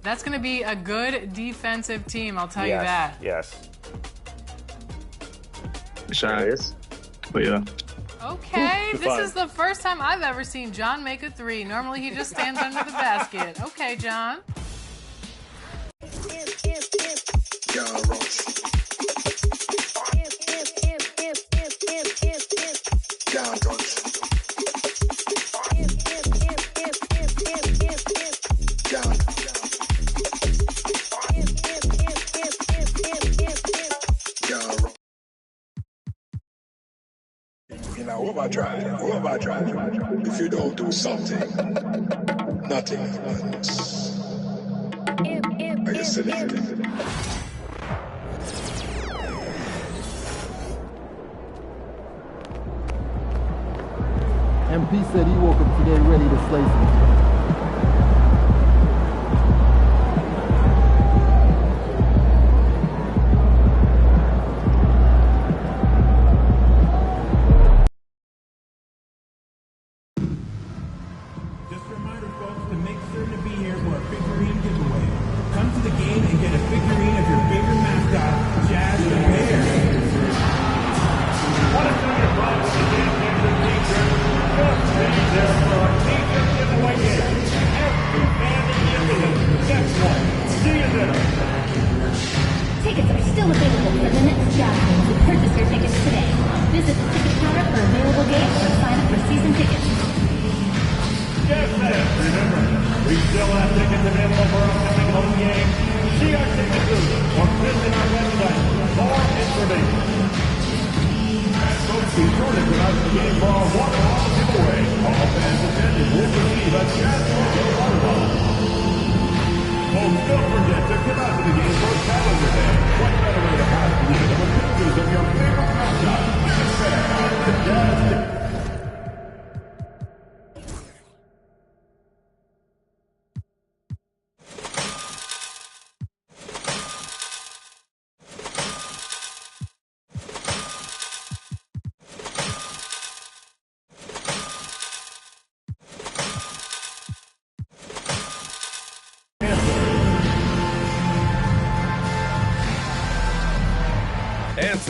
That's going to be a good defensive team, I'll tell you that. Yes. Shy. But yeah. Okay, this is the first time I've ever seen John make a three. Normally he just stands under the basket. Okay, John. What about trying? What about trying? If you don't do something, nothing happens. Are you silly? MP said he woke up today ready to slay some. Tickets are still available for the next gathering, so purchase your tickets today. Visit the ticket counter for available games or sign up for season tickets. Yes, fans, remember, we still have tickets available for upcoming home games. See our ticket booth or visit our website for more information. And folks, be sure to come out to the game for our water bottle giveaway. All fans attending will receive a chance to get a water bottle. Folks, don't forget to come out to the game for calendar day. What better way to pass the year than with pictures of your favorite mascot? Yes, fans, the Jazz.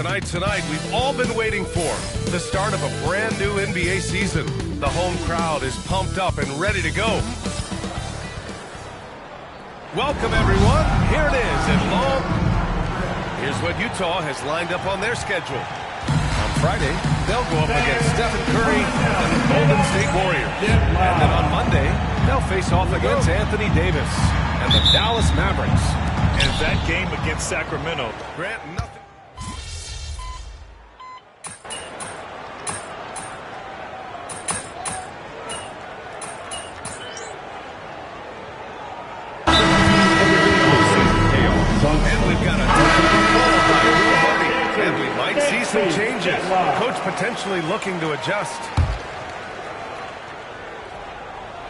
And tonight, we've all been waiting for the start of a brand new NBA season. The home crowd is pumped up and ready to go. Welcome, everyone. Here it is at Long. Here's what Utah has lined up on their schedule. On Friday, they'll go up against Stephen Curry and the Golden State Warriors. And then on Monday, they'll face off against Anthony Davis and the Dallas Mavericks. And that game against Sacramento. Grant, nothing. And we've got a and we might see some changes. Coach potentially looking to adjust.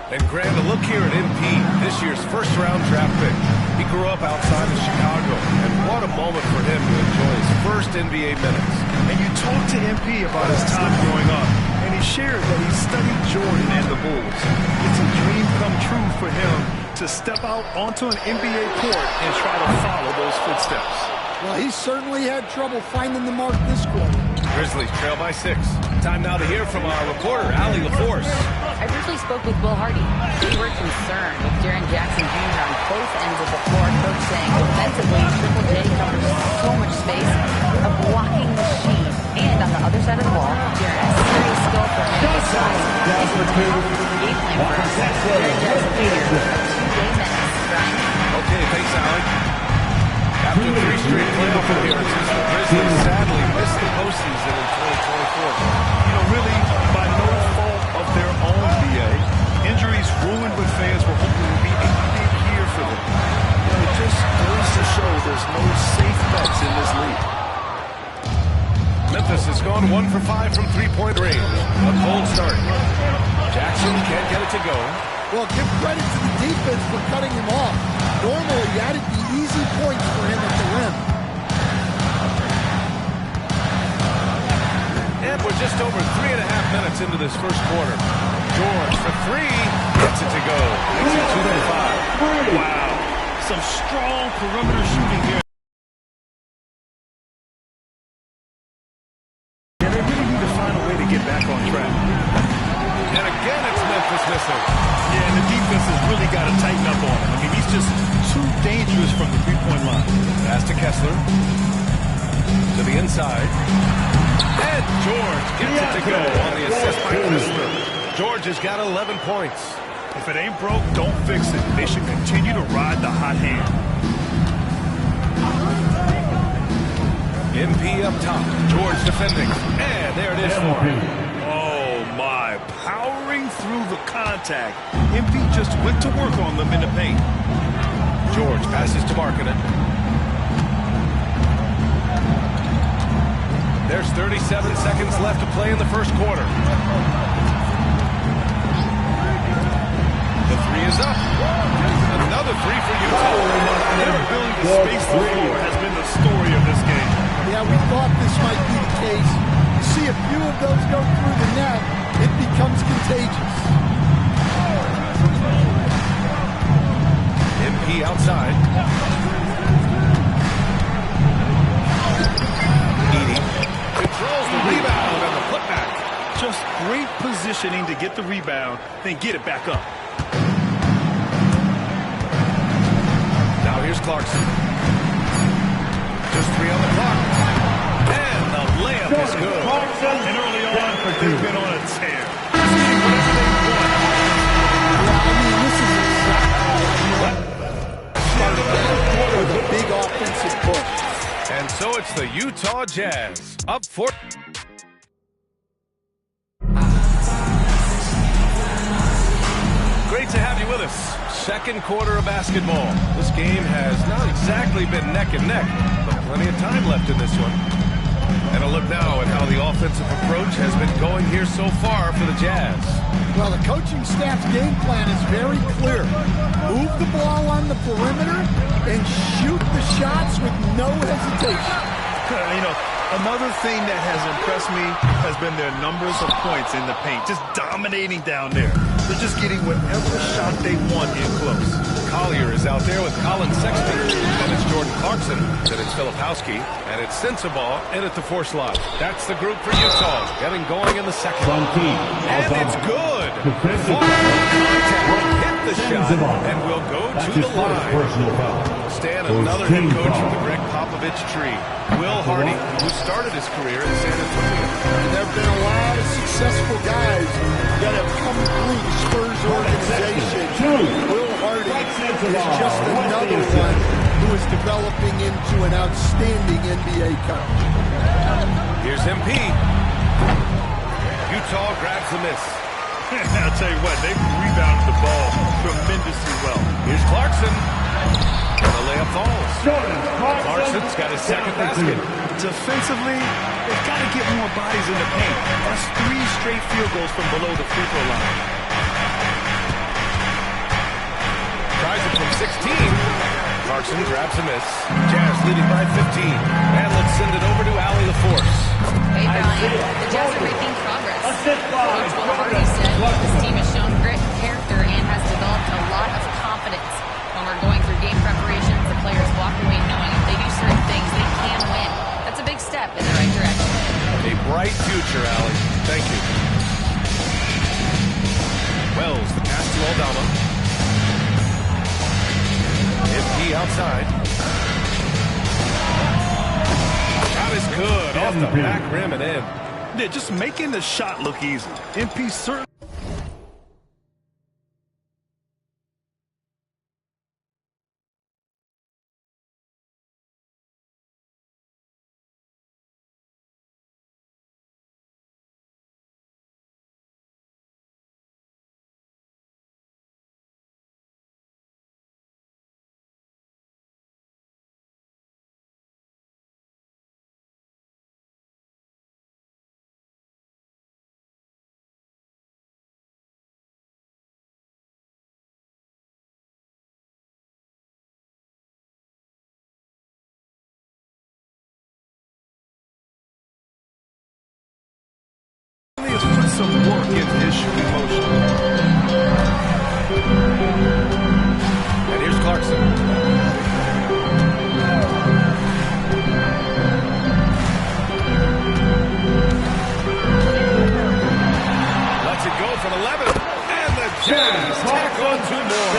And Grant, a look here at MP, this year's first-round draft pick. He grew up outside of Chicago, and what a moment for him to enjoy his first NBA minutes. And you talked to MP about his time growing up, and he shared that he studied Jordan and the Bulls. It's a dream come true for him to step out onto an NBA court and try to follow those footsteps. Well, he certainly had trouble finding the mark this quarter. Grizzlies trail by 6. Time now to hear from our reporter, Allie LaForce. I briefly spoke with Will Hardy. They were concerned with Jaren Jackson Jr. on both ends of the floor. Coach saying defensively, Triple J covers so much space, a blocking machine. And on the other side of the ball, Jaren has serious skill for a man size. Game plan for us. Jaren Jackson Jr. 2 game minutes. Brian? Okay, thanks, Allie. After 3 straight playoff appearances, the Grizzlies sadly missed the postseason in 2024. You know, really, by no fault of their own, BA, injuries ruined what fans were hoping would be a big year for them. You know, it just goes to show there's no safe bets in this league. Memphis has gone 1 for 5 from three-point range. A cold start. Jackson can't get it to go. Well, give credit to the defense for cutting him off. Normally, that'd be easy points for him at the rim. And we're just over 3.5 minutes into this first quarter. George for 3, gets it to go. Makes it 2 for 5. Wow. Some strong perimeter shooting here. And they really need to find a way to get back on track. And again, it's Memphis missing. Yeah, and the defense has really got to tighten up on him. I mean, he's just too dangerous from the three-point line. Pass to Kessler. To the inside. And George gets it to go on the assist by Kessler. George has got 11 points. If it ain't broke, don't fix it. They should continue to ride the hot hand. MP up top. George defending. And there it is for him. Oh, my. Powering through the contact. MP just went to work on them in the paint. George passes to Markkanen. There's 37 seconds left to play in the first quarter. The three is up. Another three for Utah. Their ability to space the floor has been the story of this game. Yeah, we thought this might be the case. You see a few of those go through the net, it becomes contagious. MP outside. Edie controls the rebound and the putback. Just great positioning to get the rebound, then get it back up. Now here's Clarkson. Just 3 on the clock. And the layup is good. And early on, they've been on a tear. With a big offensive push. And so it's the Utah Jazz up 4. Great to have you with us. Second quarter of basketball. This game has not exactly been neck and neck, but plenty of time left in this one. And a look now at how the offensive approach has been going here so far for the Jazz. Well, the coaching staff's game plan is very clear. Move the ball on the perimeter and shoot the shots with no hesitation. You know, another thing that has impressed me has been their numbers of points in the paint. Just dominating down there. They're just getting whatever shot they want in close. Collier is out there with Colin Sexton. And it's Jordan Clarkson. Then it's Filipowski. And it's Sensabaugh in at the 4 slot. That's the group for Utah. Getting going in the second. And it's good. Far contact. Hit the shot. And will go to the line. Stan, another head coach from the Greg Popovich tree. Will Hardy, who started his career in San Antonio. And there have been a lot of successful guys that have come through the Spurs organization. Will Hardy is just another one who is developing into an outstanding NBA coach. Here's MP. Utah grabs the miss. I'll tell you what, they've rebounded the ball tremendously well. Here's Clarkson. And the layup falls. Clarkson's got his second basket. Defensively, they've got to get more bodies in the paint. That's 3 straight field goals from below the free throw line. Tries it from 16. Clarkson grabs a miss. Jazz leading by 15. And let's send it over to Allie LaForce. Hey, Brian, the Jazz are making progress. Coach Will Hardy said this team has shown grit and character and has developed a lot of confidence. When we're going through game preparations, the players walk away knowing if they do certain things, they can win. That's a big step in the right direction. A bright future, Allie. Thank you. Wells, the pass to Aldama. MP outside. Shot is good. Off the back rim and in. Yeah, just making the shot look easy. MP certainly. has put some work into his shooting motion. And here's Clarkson. from 11. And the Jazz tack on 2 more.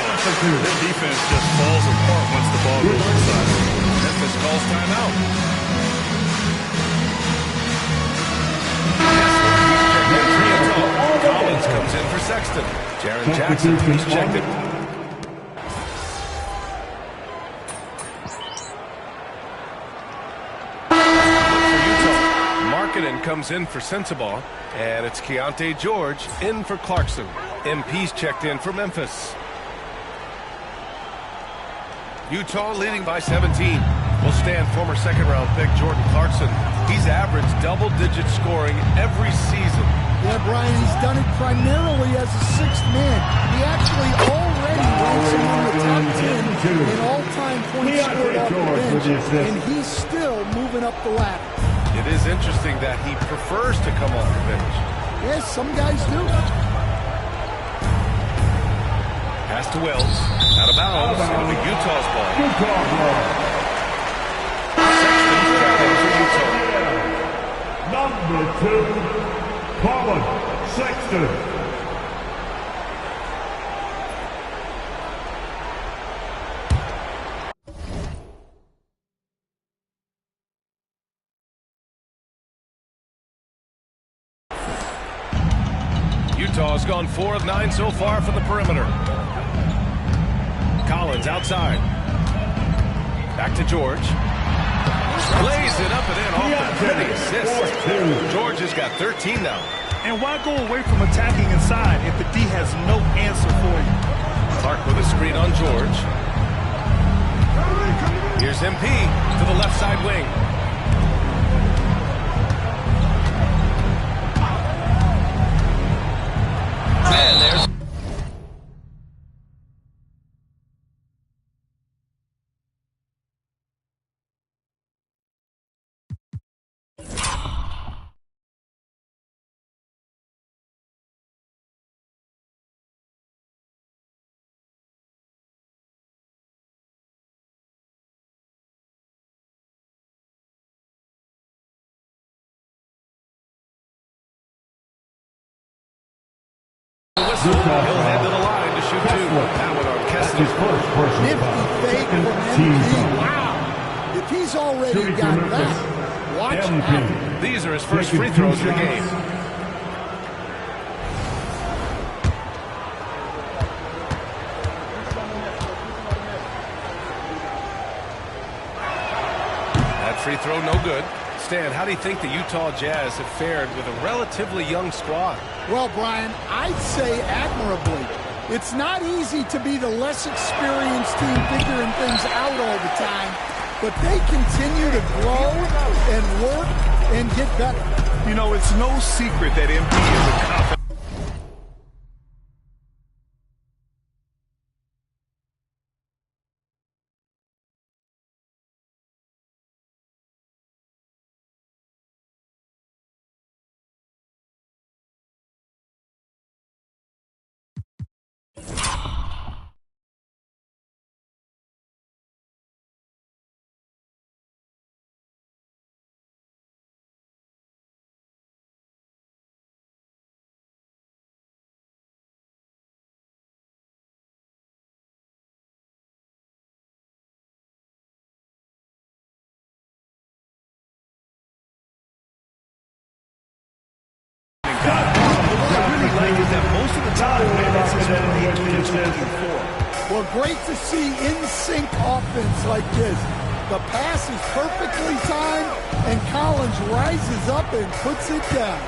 Their defense just falls apart once the ball goes inside. Memphis calls timeout. Collins comes in for Sexton. Jaren Jackson, he's checked it. Markkanen comes in for Sensabaugh. And it's Keontae George in for Clarkson. MP's checked in for Memphis. Utah leading by 17. Will stand former second-round pick Jordan Clarkson. He's averaged double-digit scoring every season. Yeah, Brian, he's done it primarily as a sixth man. He actually already ranks among the top 10 in all-time points scored off the bench, and he's still moving up the ladder. It is interesting that he prefers to come off the bench. Yes, some guys do. Pass to Wells. Out of bounds. It'll be Utah's ball. Sexton's got it for Utah. Number 2, Colin Sexton. Utah's gone 4 of 9 so far from the perimeter. Collins outside. Back to George. Lays it up and in off the pretty assist. George has got 13 now. And why go away from attacking inside if the D has no answer for you? Clark with a screen on George. Here's MP to the left side wing. And there's He'll head to the line to shoot 2. That one on Kessler's first Nifty fake from MP. Wow. If he's already got that, watch out. These are his first free throws of the game. That free throw no good. Stan, how do you think the Utah Jazz have fared with a relatively young squad? Well, Brian, I'd say admirably. It's not easy to be the less experienced team figuring things out all the time, but they continue to grow and work and get better. You know, it's no secret that MP is a confident. Well, great to see in-sync offense like this. The pass is perfectly timed, and Collins rises up and puts it down.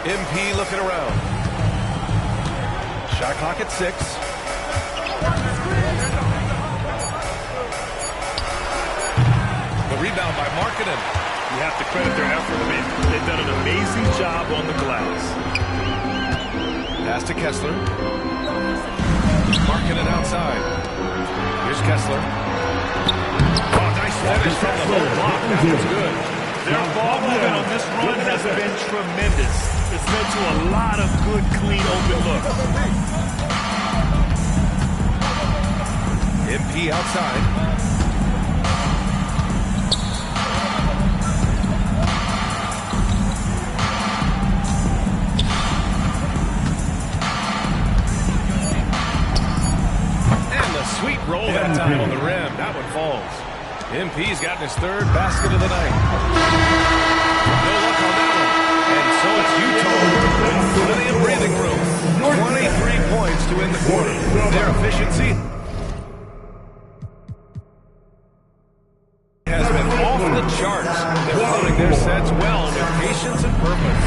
MP looking around. Shot clock at 6. The rebound by Markkanen. You have to credit their effort. I mean, they've done an amazing job on the glass. Pass to Kessler. Markkanen outside. Here's Kessler. Oh, nice finish from the low block. That was good. Their ball movement on this run has been tremendous. It's led to a lot of good, clean, open looks. MP outside. Sweet roll that time on the rim. That one falls. MP's gotten his third basket of the night. No luck on that one. And so it's Utah with plenty of breathing room. 23 points to end the quarter. Their efficiency has been off the charts. They're floating their sets well with patience and purpose.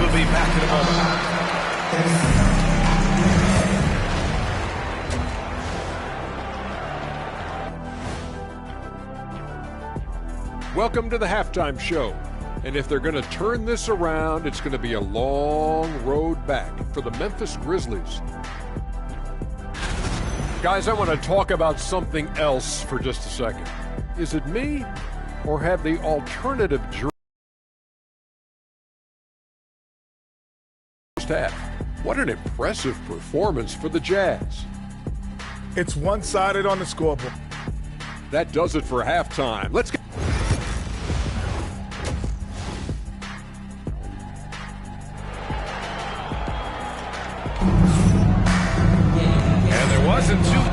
We'll be back in a moment. Welcome to the halftime show. And if they're going to turn this around, it's going to be a long road back for the Memphis Grizzlies. Guys, I want to talk about something else for just a second. Is it me, or have the alternative first half? What an impressive performance for the Jazz. It's one-sided on the scoreboard. That does it for halftime. Let's get... And there wasn't too...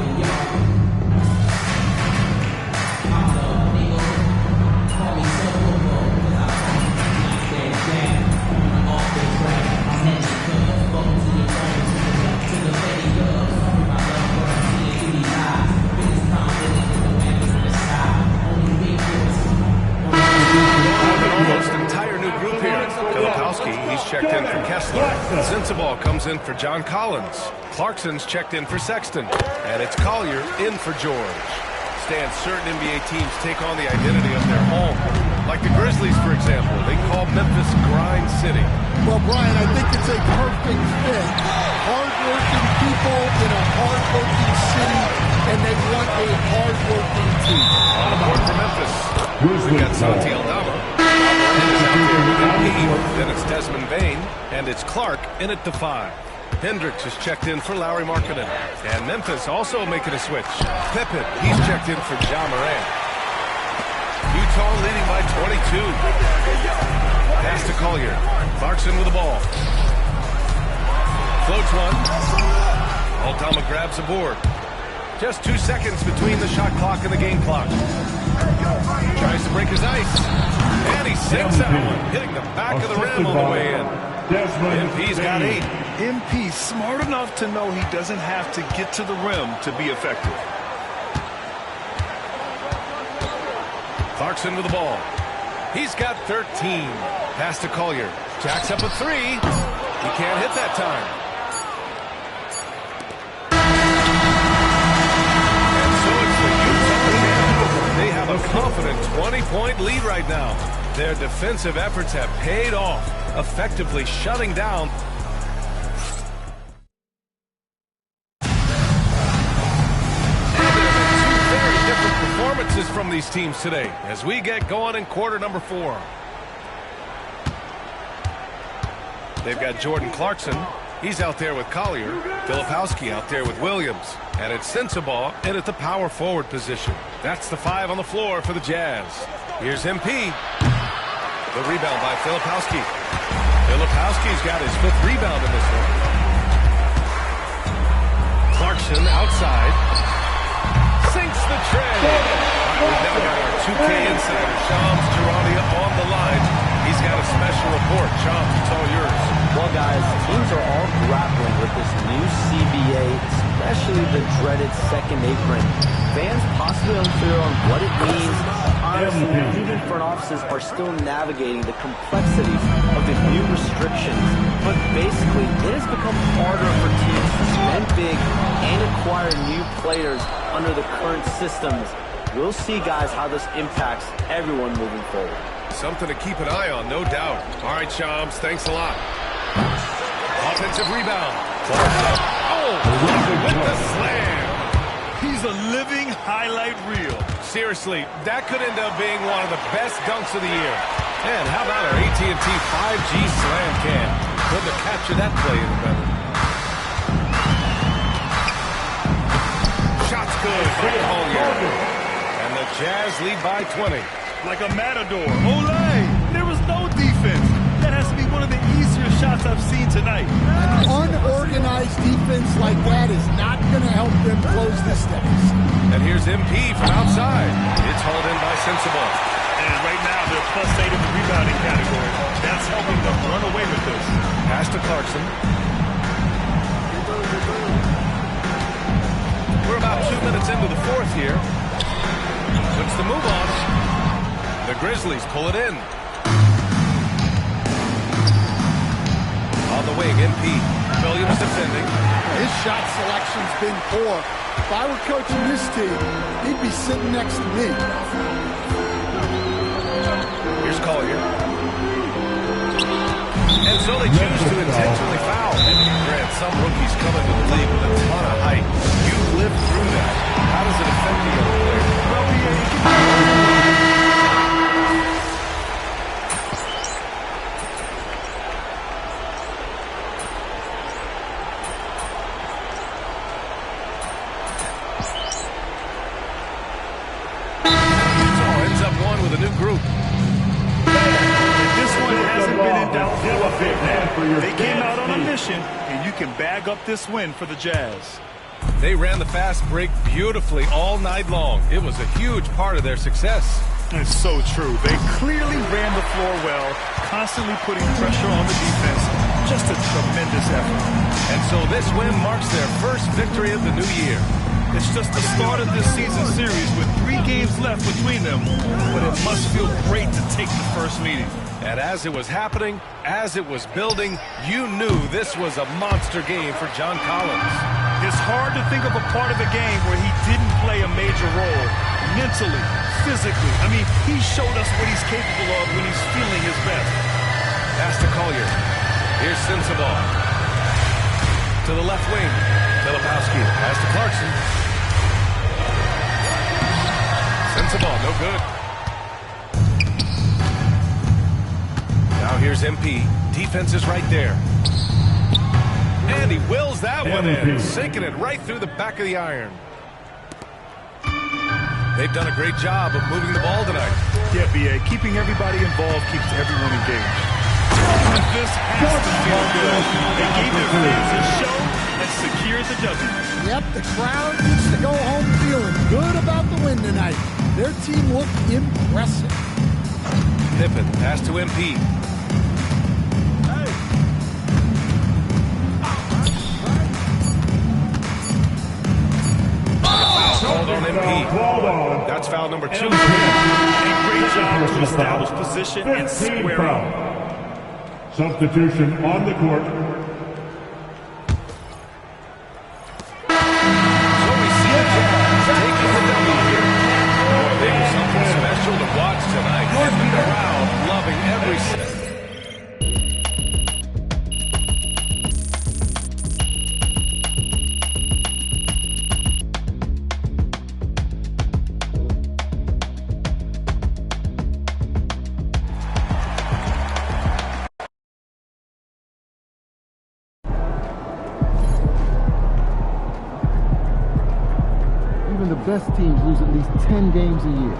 Checked in for Kessler. Sensabaugh comes in for John Collins. Clarkson's checked in for Sexton. And it's Collier in for George. Stan, certain NBA teams take on the identity of their home. Like the Grizzlies, for example. They call Memphis Grind City. Well, Brian, I think it's a perfect fit. Hard-working people in a hard-working city, and they want a hard-working team. On the board for Memphis. We've got Santi Aldama. Then it's Desmond Bain, and it's Clark in at the 5. Hendricks is checked in for Lauri Markkanen. And Memphis also making a switch. Pippen, he's checked in for Ja Morant. Utah leading by 22. Pass to Collier. Clarkson with the ball. Floats one. Aldama grabs the board. Just 2 seconds between the shot clock and the game clock. Tries to break his ice. And he sinks that one, hitting the back of the rim on the way in. MP's got 8. MP smart enough to know he doesn't have to get to the rim to be effective. Clarkson with the ball. He's got 13. Pass to Collier. Jacks up a 3. He can't hit that time. They have a confident 20-point lead right now. Their defensive efforts have paid off, effectively shutting down. And there have been 2 very different performances from these teams today as we get going in quarter number 4. They've got Jordan Clarkson. He's out there with Collier. Filipowski out there with Williams. And it's Sensabaugh in at the power forward position. That's the 5 on the floor for the Jazz. Here's MP. The rebound by Filipowski. Filipowski's got his 5th rebound in this one. Clarkson outside. Sinks the tray. We've now got our 2K insider, Shams Charania, on the line. He's got a special report. Shams, it's all yours. Well, guys, teams are all grappling with this new CBA, especially the dreaded second apron. Fans possibly unclear on what it means. Honestly, even front offices are still navigating the complexities of the new restrictions. But basically, it has become harder for teams to spend big and acquire new players under the current systems. We'll see, guys, how this impacts everyone moving forward. Something to keep an eye on, no doubt. All right, Shams, thanks a lot. Offensive rebound. Oh, with the slam. He's a living highlight reel. Seriously, that could end up being one of the best dunks of the year. And how about our AT&T 5G slam cam? Couldn't have captured that play any better. Shot's good by Collier. And the Jazz lead by 20. Like a matador. Olay! There was no defense. That has to be one of the easier shots I've seen tonight. An unorganized defense like that is not going to help them close this deficit. And here's MP from outside. It's hauled in by Sensible. And right now, they're +8 in the rebounding category. That's helping them run away with this. Pass to Clarkson. We're about 2 minutes into the fourth here. Puts the move on. The Grizzlies pull it in. On the wing, MP. Williams defending. His shot selection's been poor. If I were coaching this team, he'd be sitting next to me. Here's Collier. And so they choose to intentionally foul. Grant, some rookies come into the league with a ton of height. You've lived through that. How does it affect the young player? Well, ends up one with a new group. This one hasn't been in doubt for a bit. They came out on a mission, and you can bag up this win for the Jazz. They ran the fast break beautifully all night long. It was a huge part of their success. It's so true. They clearly ran the floor well, constantly putting pressure on the defense. Just a tremendous effort. And so this win marks their first victory of the new year. It's just the start of this season series with 3 games left between them, but it must feel great to take the first meeting. And as it was happening, as it was building, you knew this was a monster game for John Collins. It's hard to think of a part of the game where he didn't play a major role. Mentally, physically. I mean, he showed us what he's capable of when he's feeling his best. Pass to Collier. Here's Sensible. To the left wing. Filipowski. Pass to Clarkson. Sensible, no good. Now here's MP. Defense is right there. And he wills that one in, sinking it right through the back of the iron. They've done a great job of moving the ball tonight. Yeah, B.A. Keeping everybody involved keeps everyone engaged. This has to feel good. They gave their fans a show and secured the W. Yep, the crowd needs to go home feeling good about the win tonight. Their team looked impressive. Pippen, pass to MP. Called on MP. That's foul number 2. A great job to establish position and square up. Substitution on the court. So we see the Jazz taking the W here. Boy, they were something special to watch tonight. And the crowd loving every set. Even the best teams lose at least 10 games a year.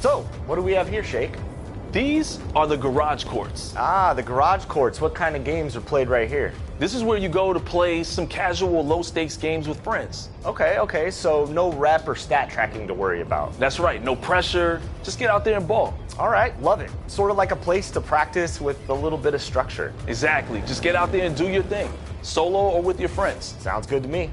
So, what do we have here, Shake? These are the garage courts. Ah, the garage courts. What kind of games are played right here? This is where you go to play some casual, low-stakes games with friends. Okay, so no rep or stat tracking to worry about. That's right, no pressure. Just get out there and ball. All right, love it. Sort of like a place to practice with a little bit of structure. Exactly. Just get out there and do your thing, solo or with your friends. Sounds good to me.